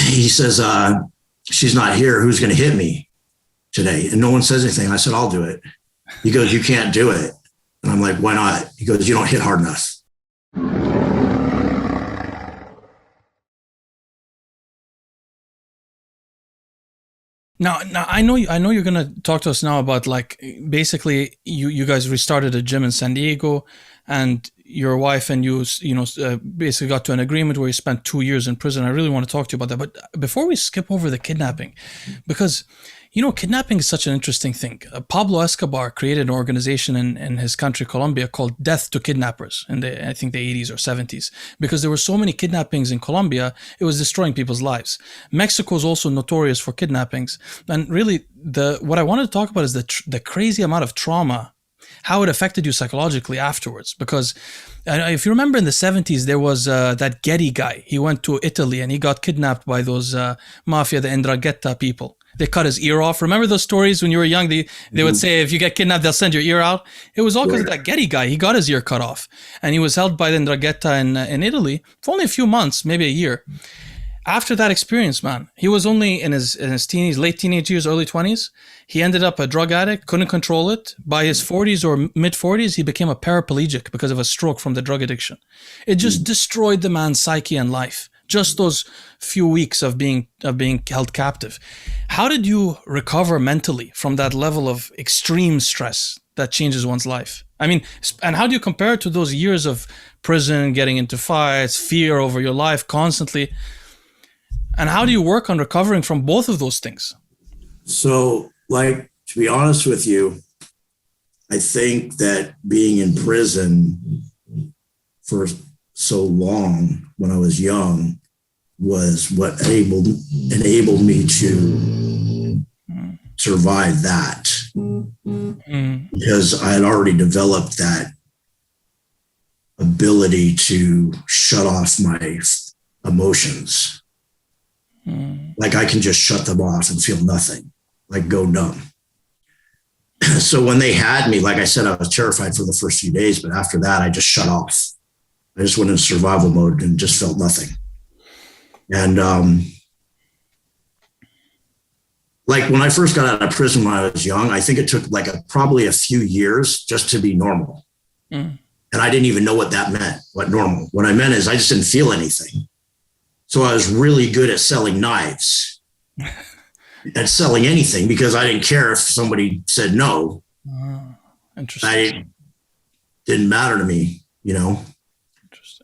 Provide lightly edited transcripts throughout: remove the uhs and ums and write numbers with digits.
he says, she's not here. Who's going to hit me today? And no one says anything. I said, I'll do it. He goes, you can't do it. And I'm like, why not? He goes, you don't hit hard enough. Now I know you're gonna talk to us now about like basically you guys restarted a gym in San Diego, and your wife and you basically got to an agreement where you spent 2 years in prison. I really want to talk to you about that, but before we skip over the kidnapping, because kidnapping is such an interesting thing. Pablo Escobar created an organization in his country, Colombia, called Death to Kidnappers in I think the 80s or 70s, because there were so many kidnappings in Colombia, it was destroying people's lives. Mexico is also notorious for kidnappings. And really, what I wanted to talk about is the crazy amount of trauma, how it affected you psychologically afterwards. Because if you remember in the 70s, there was that Getty guy. He went to Italy and he got kidnapped by those mafia, the 'Ndrangheta people. They cut his ear off. Remember those stories when you were young? They would say, if you get kidnapped, they'll send your ear out. It was all because of that Getty guy. He got his ear cut off. And he was held by the 'Ndrangheta in Italy for only a few months, maybe a year. After that experience, man, he was only in his teenies, late teenage years, early 20s. He ended up a drug addict, couldn't control it. By his 40s or mid 40s, he became a paraplegic because of a stroke from the drug addiction. It just destroyed the man's psyche and life. Just those few weeks of being held captive. How did you recover mentally from that level of extreme stress that changes one's life? I mean, and how do you compare it to those years of prison, getting into fights, fear over your life constantly? And how do you work on recovering from both of those things? So, to be honest with you, I think that being in prison for so long when I was young was what enabled me to survive that, because I had already developed that ability to shut off my emotions. Like I can just shut them off and feel nothing, like go numb. So when they had me, like I said, I was terrified for the first few days, but after that, I just shut off. I just went in survival mode and just felt nothing. And like when I first got out of prison when I was young, I think it took probably a few years just to be normal. And I didn't even know what that meant, what normal. What I meant is I just didn't feel anything. So I was really good at selling knives, at selling anything, because I didn't care if somebody said no. Interesting. Didn't matter to me,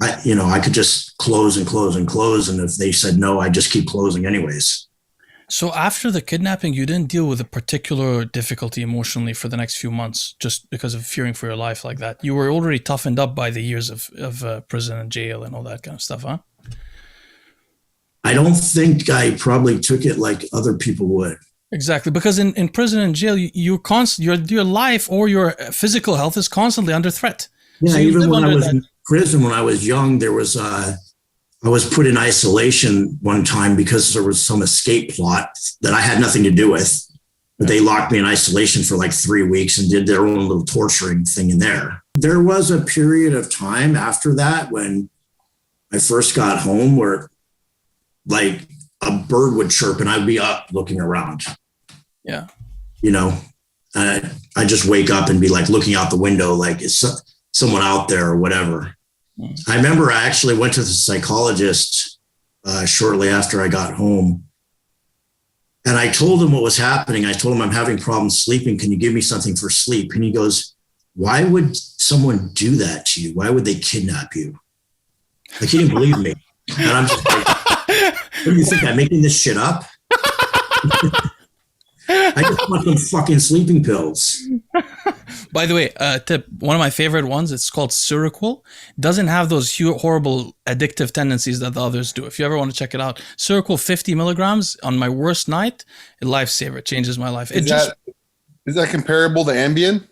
I could just close and close and close. And if they said no, I just keep closing anyways. So after the kidnapping, you didn't deal with a particular difficulty emotionally for the next few months, just because of fearing for your life like that. You were already toughened up by the years of prison and jail and all that kind of stuff, huh? I don't think I probably took it like other people would. Exactly, because in prison and jail, your life or your physical health is constantly under threat. Yeah, so even when I was in prison, when I was young, there was I was put in isolation one time because there was some escape plot that I had nothing to do with. But they locked me in isolation for like 3 weeks and did their own little torturing thing in there. There was a period of time after that when I first got home where like a bird would chirp and I'd be up looking around. Yeah. I just wake up and be like looking out the window, like is someone out there or whatever. I remember I actually went to the psychologist shortly after I got home. And I told him what was happening. I told him I'm having problems sleeping. Can you give me something for sleep? And he goes, why would someone do that to you? Why would they kidnap you? Like he didn't believe me. And I'm just like, what do you think? I'm making this shit up? I just want some fucking sleeping pills. By the way, tip, one of my favorite ones, it's called Seroquel. Doesn't have those horrible addictive tendencies that the others do. If you ever want to check it out, Seroquel 50 milligrams on my worst night, a lifesaver. It changes my life. Is that comparable to Ambien?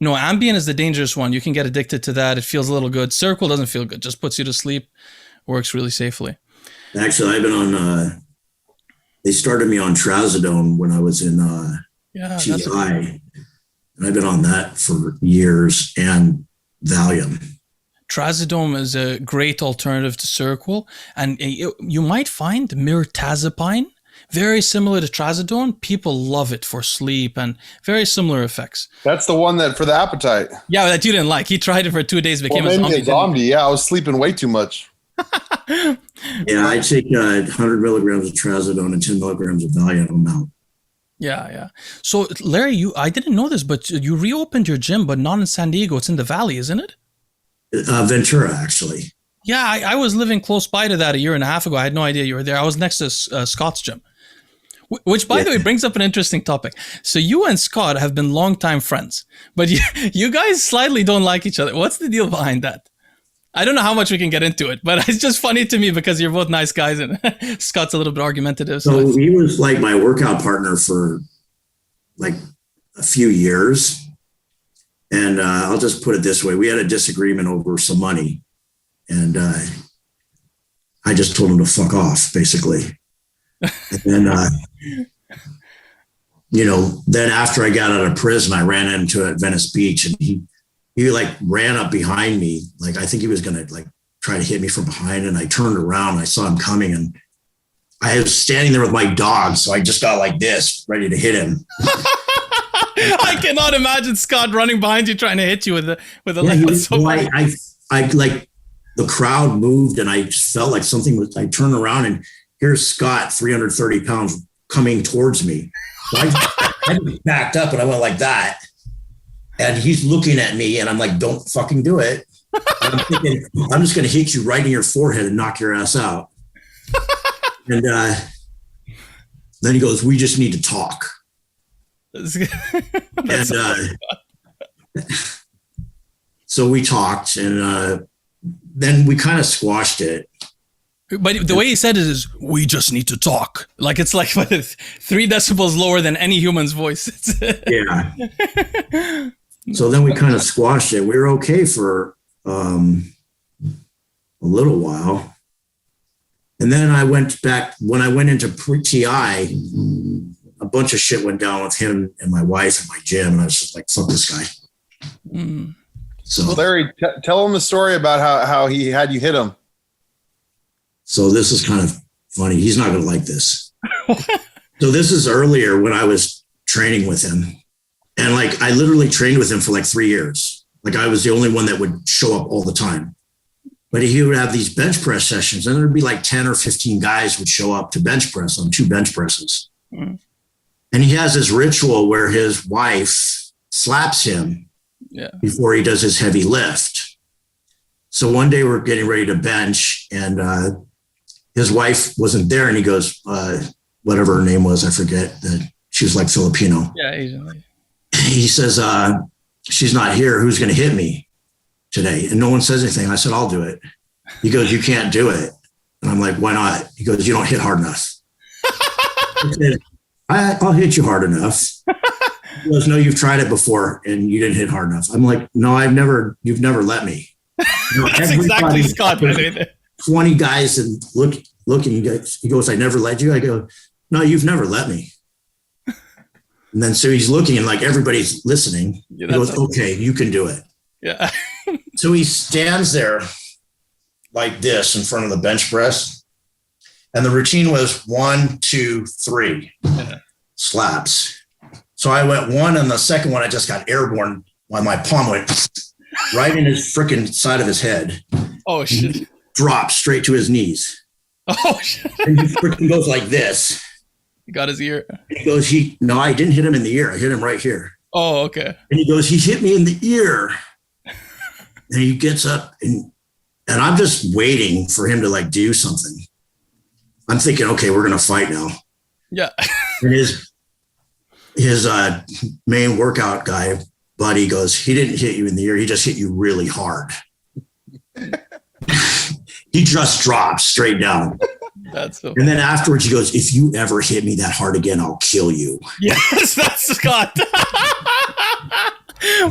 No, Ambien is the dangerous one. You can get addicted to that. It feels a little good. Seroquel doesn't feel good. Just puts you to sleep. Works really safely. Actually, I've been on, they started me on trazodone when I was in TI. And I've been on that for years, and Valium. trazodone is a great alternative to Seroquel, and you might find mirtazapine, very similar to trazodone. People love it for sleep and very similar effects. That's the one that for the appetite. Yeah, that you didn't like. He tried it for 2 days, became a zombie. Yeah, I was sleeping way too much. Yeah, I take 100 milligrams of trazodone and 10 milligrams of Valium amount. Yeah. So, Larry, I didn't know this, but you reopened your gym, but not in San Diego. It's in the Valley, isn't it? Ventura, actually. Yeah, I was living close by to that a year and a half ago. I had no idea you were there. I was next to Scott's gym, which, by the way, brings up an interesting topic. So you and Scott have been longtime friends, but you guys slightly don't like each other. What's the deal behind that? I don't know how much we can get into it, but it's just funny to me because you're both nice guys and Scott's a little bit argumentative. So he was like my workout partner for like a few years. And I'll just put it this way. We had a disagreement over some money. And I just told him to fuck off, basically. And then, then after I got out of prison, I ran into him at Venice Beach and he like ran up behind me. Like, I think he was going to like try to hit me from behind. And I turned around and I saw him coming and I was standing there with my dog. So I just got like this, ready to hit him. I cannot imagine Scott running behind you trying to hit you with a leg. I like the crowd moved and I just felt like something was, I turned around and here's Scott, 330 pounds coming towards me. So I backed up and I went like that. And he's looking at me and I'm like, don't fucking do it. I'm thinking, I'm just going to hit you right in your forehead and knock your ass out. And then he goes, we just need to talk. And so we talked and then we kind of squashed it. But the way he said it is, we just need to talk. Like it's like 3 decibels lower than any human's voice. Yeah. So then we kind of squashed it. We were okay for a little while. And then I went back, when I went into TI, a bunch of shit went down with him and my wife and my gym. And I was just like, fuck this guy. So Larry, tell him the story about how he had you hit him. So this is kind of funny. He's not going to like this. So this is earlier when I was training with him. And like, I literally trained with him for like 3 years. Like I was the only one that would show up all the time. But he would have these bench press sessions and there'd be like 10 or 15 guys would show up to bench press on 2 bench presses. And he has this ritual where his wife slaps him before he does his heavy lift. So one day we're getting ready to bench and his wife wasn't there. And he goes, whatever her name was, I forget. She was like Filipino. Yeah, Asian. He says, she's not here. Who's going to hit me today? And no one says anything. I said, I'll do it. He goes, you can't do it. And I'm like, why not? He goes, you don't hit hard enough. I said, I'll hit you hard enough. He goes, no, you've tried it before and you didn't hit hard enough. I'm like, no, you've never let me. That's exactly Scott. 20 guys and looking, he goes, I never let you. I go, no, you've never let me. And then so he's looking and like everybody's listening. He goes, okay, you can do it. Yeah. So he stands there like this in front of the bench press. And the routine was 1, 2, 3 slaps. So I went 1 and the second one, I just got airborne while my palm went right in his freaking side of his head. Oh, shit. He dropped straight to his knees. Oh, shit. And he freaking goes like this. He got his ear. And he goes, no, I didn't hit him in the ear. I hit him right here. Oh, okay. And he goes, he hit me in the ear. And he gets up and I'm just waiting for him to like do something. I'm thinking, okay, we're going to fight now. Yeah. And his main workout guy, buddy, goes, he didn't hit you in the ear. He just hit you really hard. He just dropped straight down. That's so and then afterwards he goes, if you ever hit me that hard again, I'll kill you. Yes, that's Scott.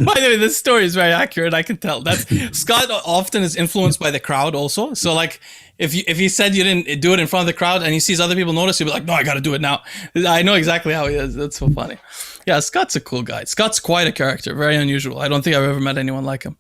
By the way, this story is very accurate. I can tell. That's Scott often is influenced by the crowd also. So like if he said you didn't do it in front of the crowd and he sees other people notice, he'll be like, no, I got to do it now. I know exactly how he is. That's so funny. Yeah, Scott's a cool guy. Scott's quite a character. Very unusual. I don't think I've ever met anyone like him.